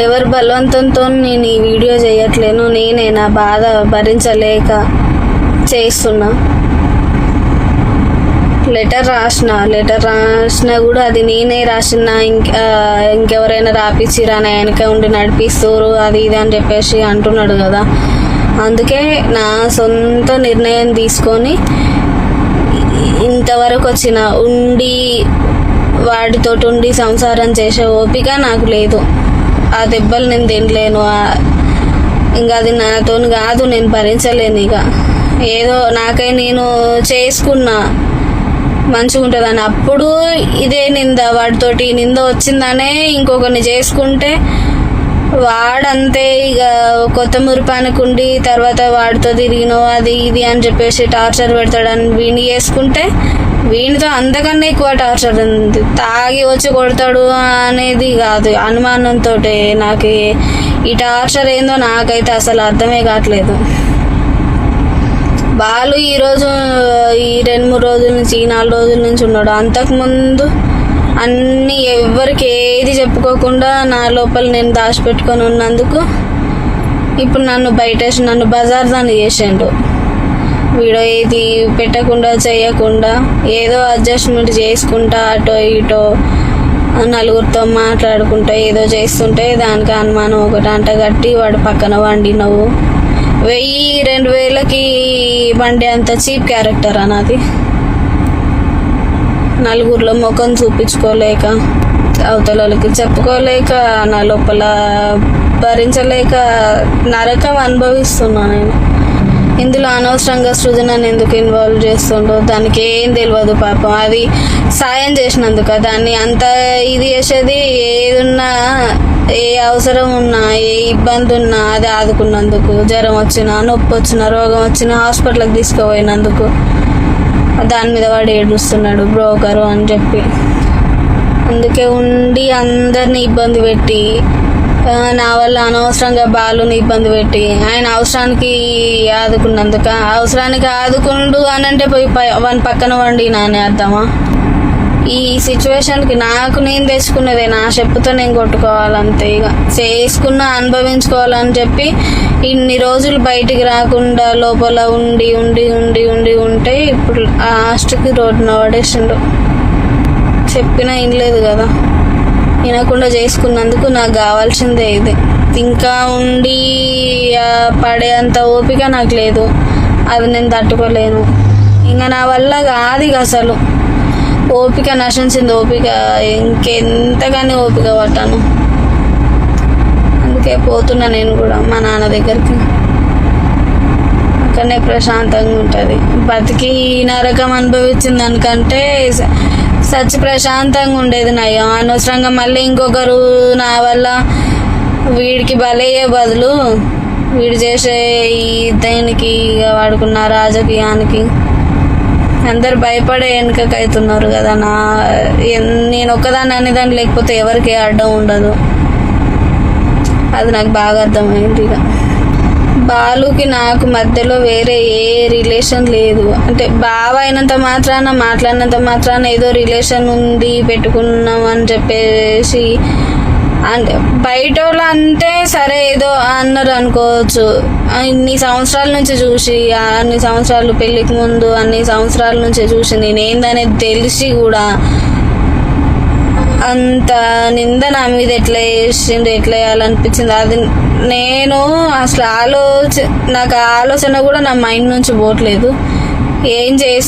ఎవరి బలవంతంతో నేను ఈ వీడియో చేయట్లేను, నేనే నా బాధ భరించలేక చేస్తున్నా. లెటర్ రాసిన కూడా అది నేనే రాసిన, ఇంకెవరైనా రాపిచ్చిరా, నా వెనక ఉండి నడిపిస్తారు అది ఇది అని చెప్పేసి అంటున్నాడు కదా. అందుకే నా సొంత నిర్ణయం తీసుకొని ఇంతవరకు వచ్చిన, వాడితోటి ఉండి సంసారం చేసే ఓపిక నాకు లేదు. ఆ దెబ్బలు నేను తినలేను, ఇంకా అది నాతో కాదు, నేను భరించలేను. ఇక ఏదో నాకై నేను చేసుకున్నా మంచిగా ఉంటుందని, అప్పుడు ఇదే నింద, వాడితోటి నింద వచ్చిందనే ఇంకొకరిని చేసుకుంటే వాడంతే ఇక కొత్త మురిపానికి ఉండి తర్వాత వాడితో తిరిగినో అది ఇది అని చెప్పేసి టార్చర్ పెడతాడని వీడిని చేసుకుంటే వీనితో అంతకన్నా ఎక్కువ టార్చర్ ఉంది. తాగి వచ్చి కొడతాడు అనేది కాదు, అనుమానంతో నాకు ఈ టార్చర్ ఏందో నాకైతే అసలు అర్థమే కావట్లేదు. బాలు ఈరోజు ఈ 2-3 రోజుల నుంచి, ఈ 4 రోజుల నుంచి ఉన్నాడు. అంతకుముందు అన్నీ ఎవరికి ఏది చెప్పుకోకుండా నా లోపల నేను దాచిపెట్టుకొని ఉన్నందుకు ఇప్పుడు నన్ను బయటేసి నన్ను బజార్ దాన్ని చేసిండు. వీడియో ఏది పెట్టకుండా చేయకుండా ఏదో అడ్జస్ట్మెంట్ చేసుకుంటా అటో ఇటో నలుగురితో మాట్లాడుకుంటా ఏదో చేస్తుంటే దానికి అనుమానం ఒకటి అంటగట్టి వాడు పక్కన వండినవు 1000-2000కి వండే అంత చీప్ క్యారెక్టర్ అన్నది. నలుగురిలో ముఖం చూపించుకోలేక, అవతల వాళ్ళకి చెప్పుకోలేక, నా లోపల భరించలేక నరకం అనుభవిస్తున్నా నేను. ఇందులో అనవసరంగా సృజనని ఎందుకు ఇన్వాల్వ్ చేస్తుండో దానికి ఏం తెలియదు పాపం. అది సాయం చేసినందుకు దాన్ని అంత ఇది చేసేది, ఏదున్నా ఏ అవసరం ఉన్నా ఏ ఇబ్బంది ఉన్నా అది ఆదుకున్నందుకు, జ్వరం వచ్చినా నొప్పి వచ్చినా రోగం వచ్చినా హాస్పిటల్కి తీసుకుపోయినందుకు దాని మీద వాడు ఏడుస్తున్నాడు బ్రోకరు అని చెప్పి. అందుకే ఉండి అందరిని ఇబ్బంది పెట్టి, నా వల్ల అనవసరంగా బాలుని ఇబ్బంది పెట్టి, ఆయన అవసరానికి ఆదుకున్నందుక, అవసరానికి ఆదుకుండు అని అంటే పోయి వాని పక్కన వండి నానే అర్థమా? ఈ సిచ్యువేషన్కి నాకు నేను తెచ్చుకున్నదే, నా చెప్పుతో నేను కొట్టుకోవాలంతే. ఇక చేసుకున్న అనుభవించుకోవాలని చెప్పి ఇన్ని రోజులు బయటికి రాకుండా లోపల ఉండి ఉండి ఉండి ఉండి ఉంటే ఇప్పుడు లాస్ట్కి రోడ్డున పడేసిండు. చెప్పినా వినలేదు కదా, వినకుండా చేసుకున్నందుకు నాకు కావాల్సిందే ఇది. ఇంకా ఉండి పడేంత ఓపిక నాకు లేదు, అది నేను తట్టుకోలేను. ఇంకా నా వల్ల కాదు ఇక అసలు. ఓపిక నశించింది, ఓపిక ఇంకెంతగానే ఓపిక పట్టాను. అందుకే పోతున్నా నేను కూడా మా నాన్న దగ్గరికి. అక్కడనే ప్రశాంతంగా ఉంటుంది. బతికి నరకం అనుభవించిన దానికంటే సచ్చి ప్రశాంతంగా ఉండేది నయం. అనవసరంగా మళ్ళీ ఇంకొకరు నా వల్ల వీడికి బలయ్యే బదులు వీడు చేసే ఈ దేనికి వాడుకున్న రాజకీయానికి అందరు భయపడే వెనుకకైతున్నారు కదా. నేను ఒక్కదాన్ని అనేదాన్ని, లేకపోతే ఎవరికి అడ్డం ఉండదు. అది నాకు బాగా అర్థమైంది. ఇక బాలుకి నాకు మధ్యలో వేరే ఏ రిలేషన్ లేదు. అంటే బావ అయినంత మాత్రాన, మాట్లాడినంత మాత్రాన ఏదో రిలేషన్ ఉంది పెట్టుకున్నాం అని చెప్పేసి అంటే బయట వాళ్ళు అంటే సరే ఏదో అన్నారు అనుకోవచ్చు. ఇన్ని సంవత్సరాల నుంచి చూసి, అన్ని సంవత్సరాలు పెళ్ళికి ముందు అన్ని సంవత్సరాల నుంచి చూసి నేనేందనేది తెలిసి కూడా అంత నింద నా మీద ఎట్లా చేసిండు, ఎట్లా వేయాలనిపించింది. అది నేను అసలు నాకు ఆలోచన కూడా నా మైండ్ నుంచి పోవట్లేదు. ఏం చేసి